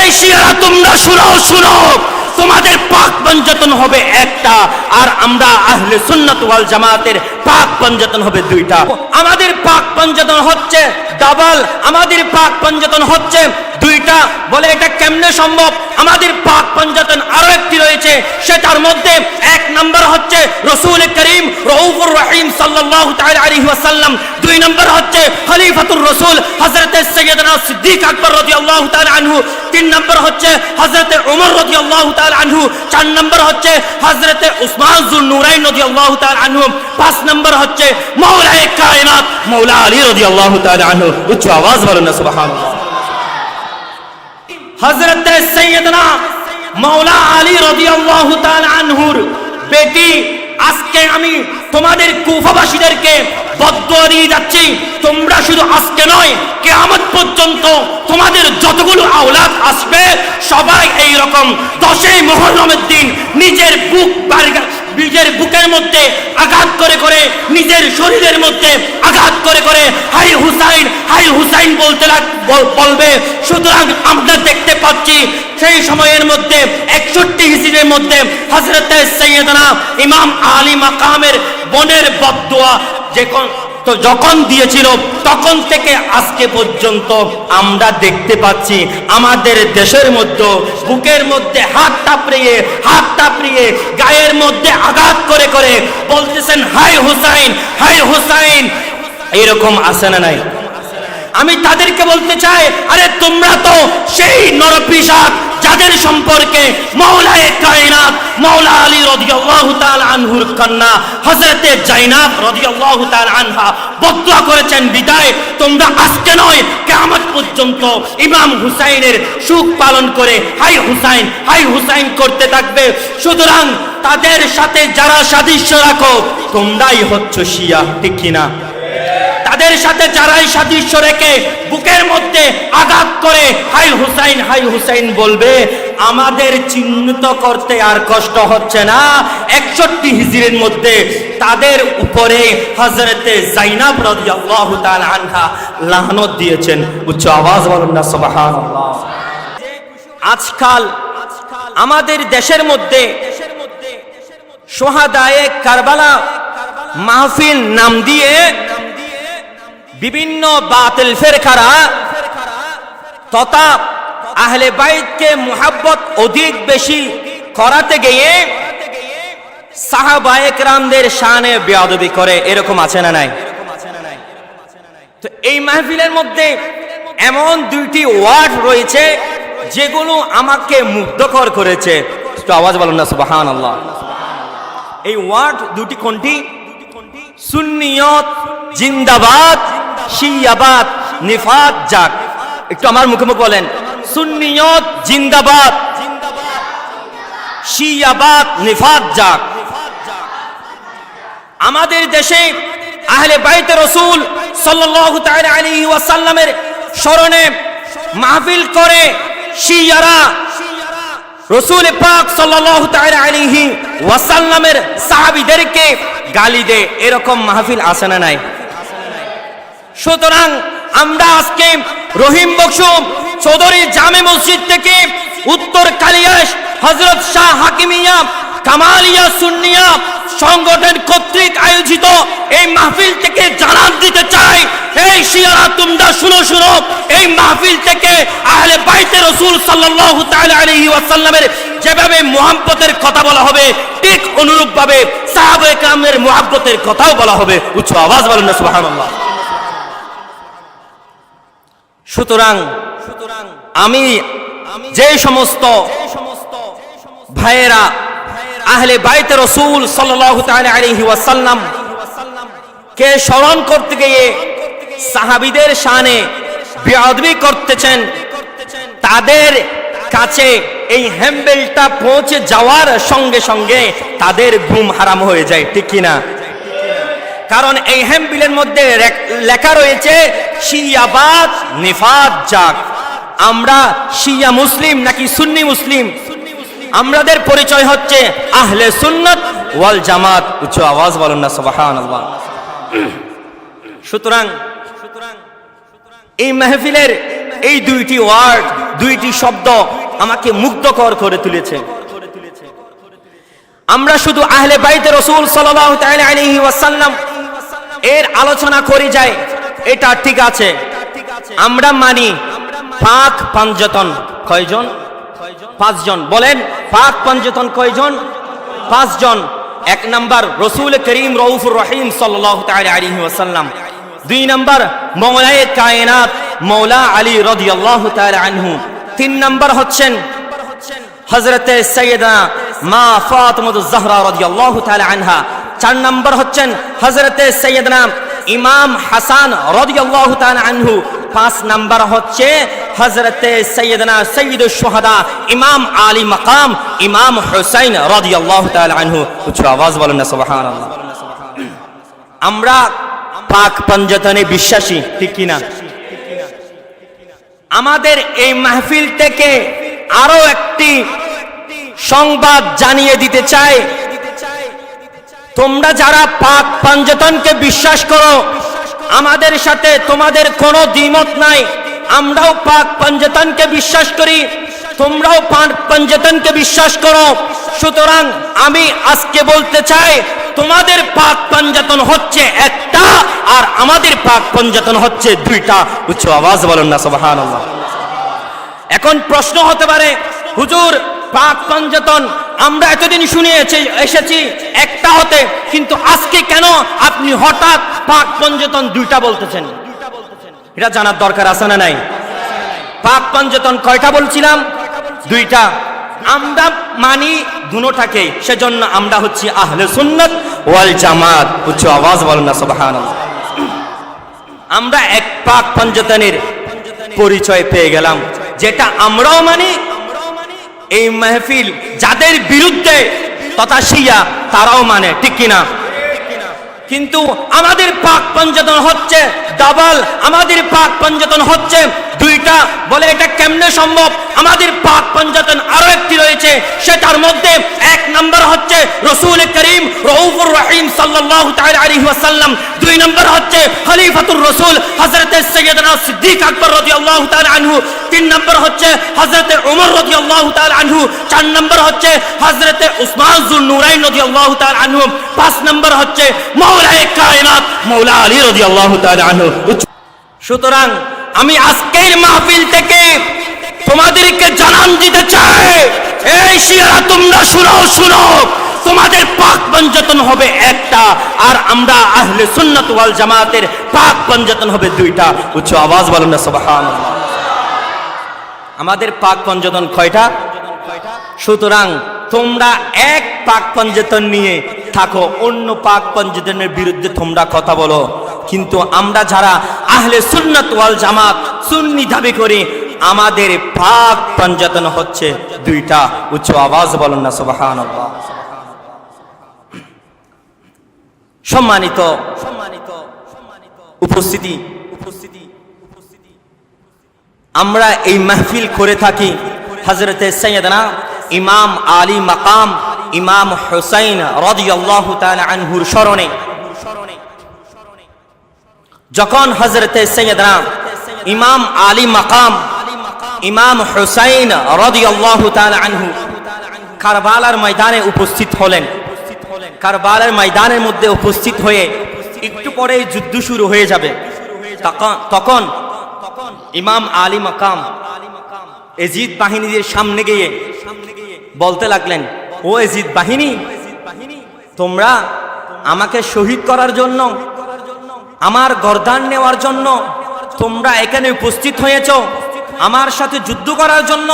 এই শিয়ারা তোমরা শুনো, তোমাদের পাক পঞ্জতন হবে একটা, আর আমরা আহলে সুন্নাত ওয়াল জামাতের পাক পঞ্জতন হবে দুইটা। আমাদের পাক পঞ্জতন হচ্ছে ডাবল, আমাদের পাক পঞ্জতন হচ্ছে দুইটা। বলে এটা কেমনে সম্ভব? আমাদের পাক পঞ্জতন আরো একটি রয়েছে, সেটার মধ্যে এক নাম্বার হচ্ছে রাসূল করিম রউফুর রহিম সাল্লাল্লাহু তাআলা আলাইহি ওয়াসাল্লাম, দুই নাম্বার হচ্ছে খলিফাতুর রাসূল হযরত সাইয়্যিদনা সিদ্দিক আকবর রাদিয়াল্লাহু তাআলা আনহু, তিন নাম্বার হচ্ছে হযরত ওমর রাদিয়াল্লাহু তাআলা আনহু, চার নাম্বার হচ্ছে হযরত উসমান যুন্নুরাইন রাদিয়াল্লাহু তাআলা আনহু, পাঁচ নাম্বার হচ্ছে মাওলায়ে কায়নাত মাওলা আলী রাদিয়াল্লাহু তাআলা আনহু। উচ্চ আওয়াজ বলেন না সুবহানাল্লাহ। হযরত সাইয়্যিদনা মাওলা আলী রাদিয়াল্লাহু তাআলা আনহুর বেটি, আজকে আমি তোমাদের কুফাবাসীদেরকে বদদুয়া দিয়ে যাচ্ছি, তোমরা শুধু আজকে নয় কিয়ামত পর্যন্ত তোমাদের যতগুলো আওলাদ আসবে সবাই এই রকম 10ই মুহররমের দিন নিজের বুকের মধ্যে আঘাত করে করে, নিজের শরীরের মধ্যে আঘাত করে করে হাই হুসাইন হাই হুসাইন বলবে। সুতরাং আমরা দেখতে পাচ্ছি সেই সময়ের মধ্যে 61 হিজরির মধ্যে হযরত সাইয়্যিদনা ইমাম আলী মাকামের বোনের বদদুয়া যখন দিয়েছিল, তখন থেকে আজকে পর্যন্ত আমরা দেখতে পাচ্ছি আমাদের দেশের মধ্যে বুকের মধ্যে হাত টাপড়িয়ে গায়ের মধ্যে আঘাত করে করে বলতেছেন হাই হুসাইন হাই হুসাইন। এরকম আছে না নাই? আমি তাদেরকে বলতে চাই, আরে তোমরা তো সেই নরপিশাচ যাদের সম্পর্কে মাওলায়ে কায়নাত মাওলা আলী রাদিয়াল্লাহু তাআলা আনহুর কন্যা হযরতে জাইনাব রাদিয়াল্লাহু তাআলা আনহা বদদুয়া করেছেন বিদায়, তোমরা আজকে নয় কিয়ামত পর্যন্ত ইমাম হুসাইনের সুখ পালন করে হাই হুসাইন করতে থাকবে। সুতরাং তাদের সাথে যারা সাদৃশ্য রাখো তোমরাই হচ্ছ শিয়া, ঠিক কিনা? তাদের সাথে যারাই সাদৃশ্য রেখে বুকের মধ্যে আঘাত করে হাই হুসাইন বলবে, আমাদের চিহ্নিত করতে আর কষ্ট হচ্ছে না। 61 হিজরির মধ্যে তাদের উপরে হযরতে জাইনাব রাদিয়াল্লাহু তাআলা আনহা লানত দিয়েছেন। উচ্চ আওয়াজ বলুন না সুবহানাল্লাহ। আজকাল আমাদের দেশের মধ্যে শুহাদায়ে কারবালা মাহফিল নাম দিয়ে বিভিন্ন বাতিল ফিরকারা তথা আহলে বাইতকে মুহাব্বত অধিক বেশি করাতে গিয়ে সাহাবায়ে কেরামদের শানে বেয়াদবি করে, এরকম আছে না নাই? তো এই মাহফিলের মধ্যে এমন দুইটি ওয়ার্ড রয়েছে যেগুলো আমাকে মুগ্ধকর করেছে। একটু আওয়াজ বলুন না সুবহানাল্লাহ। এই ওয়ার্ড দুটি কোনটি? সুন্নিয়ত জিন্দাবাদ, শিয়াবাদ নিফাত যাক। একটু আমার মুখে মুখে বলেন, সুন্নিয়ত জিন্দাবাদ, শিয়াবাদ নিফাত যাক। আমাদের দেশে আহলে বাইতে রাসূল সাল্লাল্লাহু তাআলা আলাইহি ওয়াসাল্লামের স্মরণে মাহফিল করে শিয়ারা রাসূল পাক সাল্লাল্লাহু তাআলা আলাইহি ওয়াসাল্লামের সাহাবীদেরকে গালি দেয়, এরকম মাহফিল আছে না নাই? সুতরাং আমরা আজকে রহিম বখশু চৌধুরী জামে মসজিদ থেকে উত্তর কালিয়াস হযরত শাহ হাকিমিয়া কামালিয়া সুন্নিয়া সংগঠন কর্তৃক আয়োজিত এই মাহফিল থেকে জানান দিতে চাই, এই শিয়ারা তোমরা শুনো, এই মাহফিল থেকে আহলে বাইতে রাসূল সাল্লাল্লাহু তাআলা আলাইহি ওয়াসাল্লামের যেভাবে মুহাব্বতের কথা বলা হবে, ঠিক অনুরূপভাবে সাহাবায়ে কেরামের মুহাব্বতের কথাও বলা হবে। উচ্চ আওয়াজ বলেন না সুবহানাল্লাহ। সুতরাং আমি যে সমস্ত ভাইয়েরা আহলে বাইতে রাসূল সাল্লাল্লাহু তাআলা আলাইহি ওয়াসাল্লাম কে স্মরণ করতে গিয়ে সাহাবীদের শানে বেয়াদবি করতেছেন, তাদের কাছে এই হ্যাম্বেলটা পৌঁছে যাওয়ার সঙ্গে সঙ্গে তাদের ঘুম হারাম হয়ে যায়, ঠিক কিনা? কারণ এই হ্যাম্বেলের মধ্যে লেখা রয়েছে শিয়াবাদ নিফাত যাক। আমরা শিয়া মুসলিম নাকি সুন্নি মুসলিম? আমাদের পরিচয় হচ্ছে আহলে সুন্নাত ওয়াল জামাত। উচ্চ আওয়াজ বলুন না সুবহানাল্লাহ। সুতরাং এই মাহফিলের এই দুইটি ওয়ার্ড, দুইটি শব্দ আমাকে মুগ্ধকর করে তুলেছে। আমরা শুধু আহলে বাইতে রাসূল সাল্লাল্লাহু তাআলা আলাইহি ওয়াসাল্লাম এর আলোচনা করে যাই, এটা ঠিক আছে। আমরা মানি পাক পাঞ্জতন কয়জন? 5 জন। বলেন পাক পাঞ্জতন কয়জন? 5 জন। 1 নাম্বার রাসূল করিম রউফুর রহিম সাল্লাল্লাহু তাআলা আলাইহি ওয়াসাল্লাম। 2 নাম্বার মাওলায়ে কায়নাত মাওলা আলী রাদিয়াল্লাহু তাআলা আনহু। 3 নাম্বার হচ্ছেন হযরতে সাইয়্যিদা মা ফাতিমাতুজ জাহরা রাদিয়াল্লাহু তাআলা আনহা। 4 নাম্বার হচ্ছেন হযরতে সাইয়্যিদনা ইমাম হাসান রাদিয়াল্লাহু তাআলা আনহু। 5 নাম্বার হচ্ছে হযরতে সাইয়্যিদনা সাইয়্যিদুশ শুহাদা ইমাম আলী মাকাম ইমাম হুসাইন রাদিয়াল্লাহু তাআলা আনহু। উচ্চ আওয়াজ বলেন না সুবহানাল্লাহ। আমরা পাক পাঞ্জতনে বিশ্বাসী, ঠিক কি না? আমাদের এই মাহফিল থেকে আরো একটি সংবাদ জানিয়ে দিতে চাই, তোমরা যারা পাক পাঞ্জতনকে বিশ্বাস করো, আমাদের সাথে তোমাদের কোনো দ্বিমত নাই। আমরাও পাক পাঞ্জতনকে বিশ্বাস করি, তোমরাও পাক পাঞ্জতনকে বিশ্বাস করো। সুতরাং আমি আজকে বলতে চাই, তোমাদের পাক পাঞ্জতন হচ্ছে একটা, আর আমাদের পাক পাঞ্জতন হচ্ছে 2টা। উচ্চ আওয়াজ বলেন না সুবহানাল্লাহ। এখন প্রশ্ন হতে পারে, হুজুর পাক পাঞ্জতন আমরা এতদিন শুনে এসেছি একটা হতে, কিন্তু আজকে কেন আপনি হঠাৎ পাক পাঞ্জতন 2টা বলতেছেন? এটা জানার দরকার আছে না নাই? পাক পাঞ্জতন কয়টা বলছিলাম? 2টা। আমরা মানি দুটোটাকে, সেজন্য আমরা হচ্ছি আহলে সুন্নাত ওয়াল জামাত। উচ্চ আওয়াজ বলেন না সুবহানাল্লাহ। আমরা এক পাক পাঞ্জতনের পরিচয় পেয়ে গেলাম, যেটা আমরাও মানি। এই মাহফিল যাদের বিরুদ্ধে তথা শিয়া তারাও মানে, ঠিক কিনা? কিন্তু আমাদের পাক পাঞ্জতন হচ্ছে ডাবল, আমাদের পাক পাঞ্জতন হচ্ছে 2টা। বলে এটা কেমনে সম্ভব? আমাদের পাক পাঞ্জতন আরো একটি রয়েছে, সেটার মধ্যে 1 নাম্বার হচ্ছে রাসূল করিম রউফুর রহিম সাল্লাল্লাহু তাআলা আলাইহি ওয়াসাল্লাম। 2 নাম্বার হচ্ছে খলিফাতুর রাসূল হযরতে সাইয়্যিদনা সিদ্দিক আকবর রাদিয়াল্লাহু তাআলা আনহু। 3 নাম্বার হচ্ছে হযরতে ওমর রাদিয়াল্লাহু তাআলা আনহু। 4 নাম্বার হচ্ছে হযরতে উসমান যুন নুরাইন রাদিয়াল্লাহু তাআলা আনহু। 5 নাম্বার হচ্ছে মাওলায়ে কায়নাত মাওলা আলী রাদিয়াল্লাহু তাআলা আনহু। সুতরাং আমি আজকের মাহফিল থেকে তোমাদেরকে জানান দিতে চাই, এই শিয়ারা তোমরা শুনো, তোমাদের পাক পাঞ্জতন হবে একটা, আর আমরা আহলে সুন্নাত ওয়াল জামাতের পাক পাঞ্জতন হবে 2টা। উচ্চ আওয়াজ বলেন না সুবহানাল্লাহ। আমাদের পাক পাঞ্জতন কয়টা? সুতরাং তোমরা এক পাক পাঞ্জতন নিয়ে থাকো, অন্য পাক পাঞ্জতনের বিরুদ্ধে তোমরা কথা বলো। কিন্তু আমরা যারা আহলে সুন্নাত ওয়াল জামাত সুন্নি দাবি করি, আমাদের পাক পাঞ্জতন হচ্ছে 2টা। উচ্চ আওয়াজ বলেন না সুবহানাল্লাহ। সম্মানিত উপস্থিতি, আমরা এই মাহফিল করে থাকি হযরতে সাইয়্যিদনা ইমাম আলী মাকাম ইমাম হুসাইন রাদিয়াল্লাহু তাআলা আনহুর স্মরণে। যখন হযরতে সাইয়্যিদনা ইমাম আলী মাকাম ইমাম হুসাইন রাদিয়াল্লাহু তাআলা আনহু কারবালার ময়দানে উপস্থিত হলেন, কারবালার ময়দানের মধ্যে উপস্থিত হয়ে একটু পরে যুদ্ধ শুরু হয়ে যাবে, তখন ইমাম আলী মাকাম এজিদ বাহিনীদের সামনে গিয়ে বলতে লাগলেন, ও এজিদ বাহিনী, তোমরা আমাকে শহীদ করার জন্য, আমার গর্দান নেওয়ার জন্য তোমরা এখানে উপস্থিত হয়েছ, আমার সাথে যুদ্ধ করার জন্য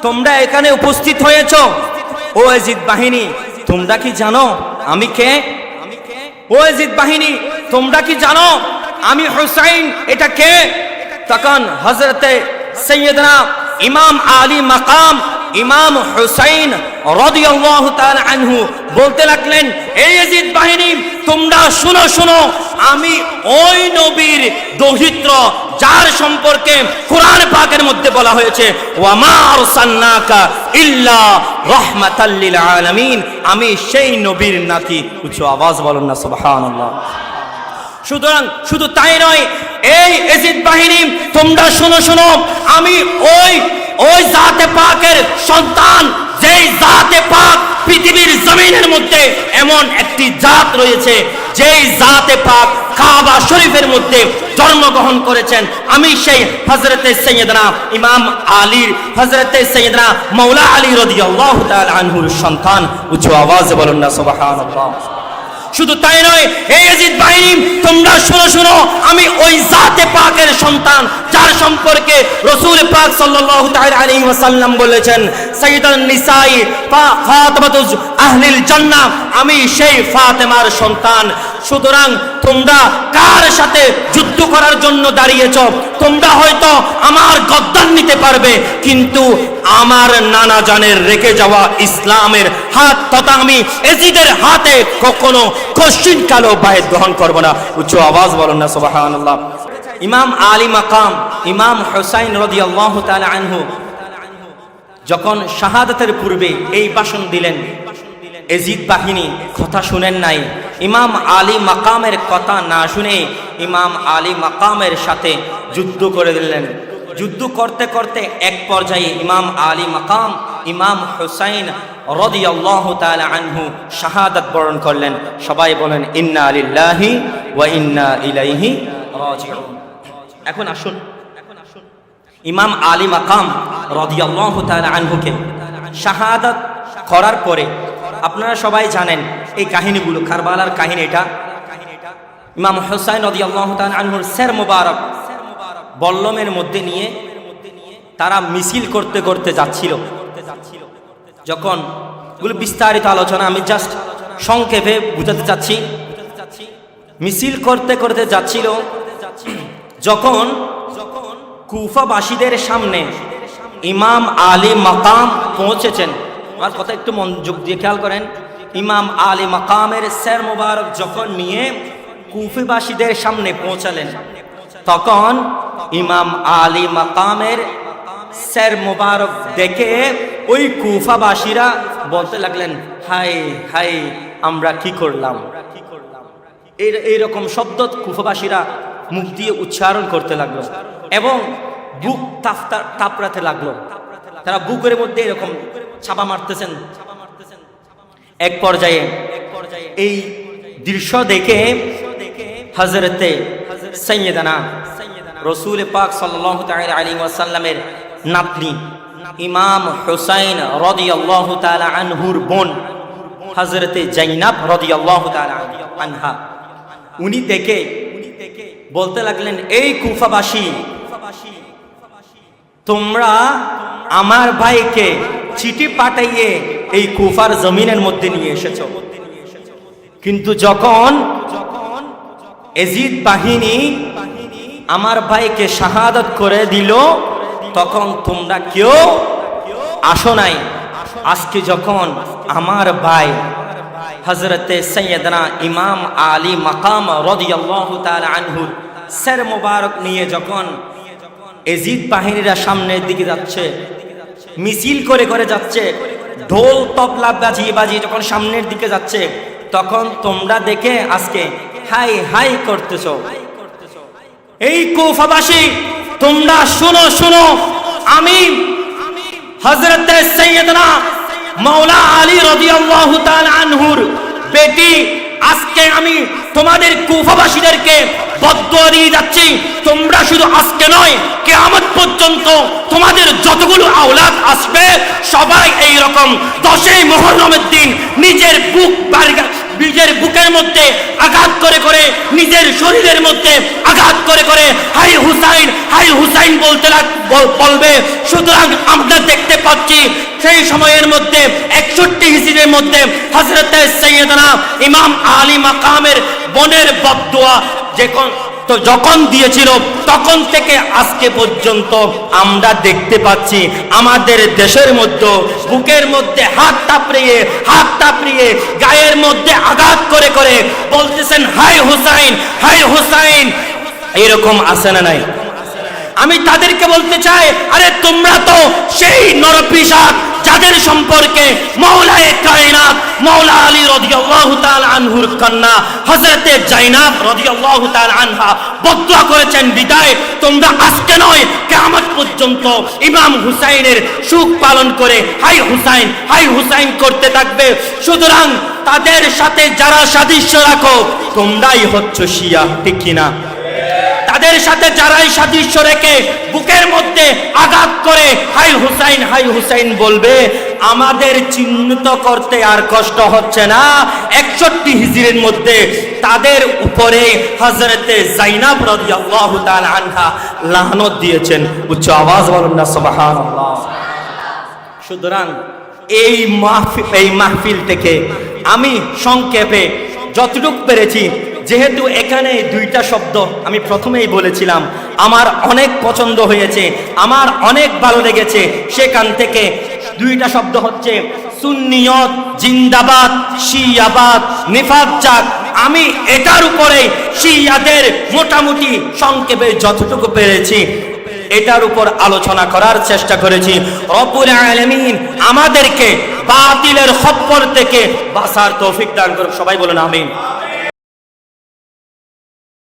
তোমরা এখানে উপস্থিত হয়েছ। ও এজিদ বাহিনী, তোমরা কি জানো আমি কে? ও এজিদ বাহিনী, তোমরা কি জানো আমি হুসাইন এটা কে? তখন হযরতে সাইয়্যিদনা ইমাম আলী মাকাম ইমাম হুসাইন রাদিয়াল্লাহু তাআলা আনহু বলতে লাগলেন, এই ইয়াজিদ বাহিনী তোমরা শুনো, আমি ওই নবীর দৌহিত্র যার সম্পর্কে কোরআন পাকের মধ্যে বলা হয়েছে ওয়া মা আরসালনাকা ইল্লা রাহমাতাল লিল আলামিন, আমি সেই নবীর নাতি। উচ্চ আওয়াজ বলুন না সুবহানাল্লাহ। সুতরাং শুধু তাই নয়, এই ইয়াজিদ বাহিনী তোমরা শোনো শোনো, আমি ওই জাতে পাকের সন্তান, যেই জাতে পাক পৃথিবীর জমিনের মধ্যে এমন একটি জাত রয়েছে, যেই জাতে পাক কাবা শরীফের মধ্যে জন্মগ্রহণ করেছেন। আমি সেই হযরতে সাইয়েদনা ইমাম আলীর, হযরতে সাইয়েদনা মাওলা আলী রাদিয়াল্লাহু তাআলা আনহুর সন্তান। উচ্চ আওয়াজে বলুন না সুবহানাল্লাহ। শুধু তাই নয়, এই ইয়াজিদ বাহিনী তোমরা শোনো শোনো, আমি ওই জাতে পাকের সন্তান যার সম্পর্কে রাসূল পাক সাল্লাল্লাহু তাআলা আলাইহি ওয়াসাল্লাম বলেছেন, সাইয়্যিদাতুন নিসাই ফাতিমাতু আহলিল জান্নাহ, আমি সেই ফাতেমার সন্তান। সুতরাং তোমরা কার সাথে যুদ্ধ করার জন্য দাঁড়িয়েছ? তোমরা হয়তো আমার গদ্দান নিতে পারবে, কিন্তু আমার নানা জানের রেখে যাওয়া ইসলামের হাত তথা আমি ইয়াজিদের হাতে কখনো কশিন কালো বায়াত গ্রহণ করব না। উচ্চ আওয়াজ বলুন না সুবহানাল্লাহ। ইমাম আলী মাকাম ইমাম হুসাইন রাদিয়াল্লাহু তাআলা আনহু যখন শাহাদাতের পূর্বে এই ভাষণ দিলেন, ইয়াজিদ বাহিনী কথা শুনেন নাই। ইমাম আলী মাকামের কথা না শুনে ইমাম আলী মাকামের সাথে যুদ্ধ করে দিলেন। যুদ্ধ করতে করতে এক পর্যায়ে ইমাম আলী মাকাম ইমাম হুসাইন রাদিয়াল্লাহু তাআলা আনহু শাহাদাত বরণ করলেন। সবাই বলেন ইন্না লিল্লাহি ওয়া ইন্না ইলাইহি রাজিউন। এখন আসুন, ইমাম আলী মাকাম রাদিয়াল্লাহু তাআলা আনহুকে শাহাদাত করার পরে আপনারা সবাই জানেন এই কাহিনীগুলো, কারবালার কাহিনী। এটা ইমাম হুসাইন রাদিয়াল্লাহু তাআলা আনহুর সের মুবারক বল্লমের মধ্যে নিয়ে তারা মিছিল করতে করতে যাচ্ছিল। যখন এগুলো বিস্তারিত আলোচনা, আমি জাস্ট সংক্ষেপে বুঝাতে চাচ্ছি। মিছিল করতে করতে যাচ্ছিল, যখন কুফাবাসীদের সামনে ইমাম আলী মাকাম পৌঁছেছেন। আমার কথা একটু মনোযোগ দিয়ে খেয়াল করেন। ইমাম আলী মাকামের সের মুবারক যখন নিয়ে কুফাবাসীদের সামনে পৌঁছালেন, তখন ইমাম আলী মাকামের সের মুবারক দেখে ওই কুফাবাসীরা বলতে লাগলেন, হাই হাই আমরা কি করলাম। এইরকম শব্দ কুফাবাসীরা মুখ দিয়ে উচ্চারণ করতে লাগলো এবং বুক তাপড়াতে লাগলো। তারা বুকের মধ্যে এরকম ছাপা মারতেছেন। এক পর্যায়ে এই দৃশ্য দেখে হযরতে সাইয়েদনা রাসূল পাক সাল্লাল্লাহু তাআলা আলাইহি ওয়াসাল্লামের নাতনি ইমাম হুসাইন রাদিয়াল্লাহু তাআলা আনহুর বোন হযরতে জাইনাব রাদিয়াল্লাহু তাআলা আনহা, উনি দেখে বলতে লাগলেন, এই কুফাবাসী, তোমরা আমার ভাইকে চিঠি পাঠাইয়ে এই কুফার জমিনের মধ্যে নিয়ে এসেছো, কিন্তু যখন ইয়াজিদ বাহিনী আমার ভাইকে শাহাদাত করে দিল, তখন তোমরা কেউ আসো নাই। আজকে যখন আমার ভাই হযরতে সাইয়েদনা ইমাম আলী মাকাম রাদিয়াল্লাহু তাআলা আনহুর সের মুবারক নিয়ে যখন ইয়াজিদ বাহিনীরা সামনের দিকে যাচ্ছে, মিছিল করে করে যাচ্ছে, ঢোল তবলা বাজিয়ে বাজিয়ে যখন সামনের দিকে যাচ্ছে, তখন তোমরা দেখে আজকে হাই হাই করতেছ। এই কুফাবাসী তোমরা শুনো শুনো, আমি হযরতে সাইয়েদনা মাওলা আলী রাদিয়াল্লাহু তাআলা আনহুর বেটি, আজকে আমি তোমাদের কুফাবাসীদেরকে বদদুয়া দিয়ে যাচ্ছি। তোমরা শুধু আজকে নয়, কিয়ামত পর্যন্ত তোমাদের যতগুলো আওলাদ আসবে সবাই এই রকম 10ই মুহররমের দিন নিজের বুকের মধ্যে আঘাত করে করে, নিজের শরীরের মধ্যে আঘাত করে করে হাই হুসাইন হাই হুসাইন বলবে। সুতরাং আমরা দেখতে পাচ্ছি সেই সময়ের মধ্যে 61 হিজরির মধ্যে হযরতে সাইয়েদনা ইমাম আলী মাকামের বোনের বদদুয়া যখন দিয়েছিল, তখন থেকে আজকে পর্যন্ত আমরা দেখতে পাচ্ছি আমাদের দেশের মধ্যে বুকের মধ্যে হাত তাপড়িয়ে গায়ের মধ্যে আঘাত করে করে বলতেছেন হাই হুসাইন হাই হুসাইন। এরকম আছে না নাই? আমি তাদেরকে বলতে চাই, আরে তোমরা তো সেই নরপিশাচ যাদের সম্পর্কে মাওলায়ে কায়নাত মাওলা আলী রাদিয়াল্লাহু তাআলা আনহুর কন্যা হযরতে জাইনাব রাদিয়াল্লাহু তাআলা আনহা বদদুয়া করেছেন বিদায় তোমরা আজকে নয় কিয়ামত পর্যন্ত ইমাম হুসাইনের সুখ পালন করে হাই হুসাইন করতে থাকবে। সুতরাং তাদের সাথে যারা সাদৃশ্য রাখো তোমরাই হচ্ছ শিয়া, ঠিক কিনা? তাদের সাথে যারাই সাদৃশ্য রেখে বুকের মধ্যে আঘাত করে হাই হুসাইন বলবে, আমাদের চিহ্নিত করতে আর কষ্ট হচ্ছে না। 61 হিজরির মধ্যে তাদের উপরে হযরতে জাইনাব রাদিয়াল্লাহু তাআলা আনহা লানত দিয়েছেন। উচ্চ আওয়াজ বলুন না সুবহানাল্লাহ। সুতরাং এই মাহফিল থেকে আমি সংক্ষেপে যতটুকু পেরেছি, যেহেতু এখানে দুইটা শব্দ আমি প্রথমেই বলেছিলাম আমার অনেক পছন্দ হয়েছে, আমার অনেক ভালো লেগেছে, সেখান থেকে দুইটা শব্দ হচ্ছে সুন্নিয়ত জিন্দাবাদ, শিয়াবাদ নিফাত যাক। আমি এটার উপরে শিয়াদের মোটামুটি সংক্ষেপে যতটুকু পেরেছি এটার উপর আলোচনা করার চেষ্টা করেছি। রব্বুল আলামিন আমাদেরকে বাতিলের খপ্পর থেকে বাঁচার তৌফিক দান করুন। সবাই বলেন আমিন।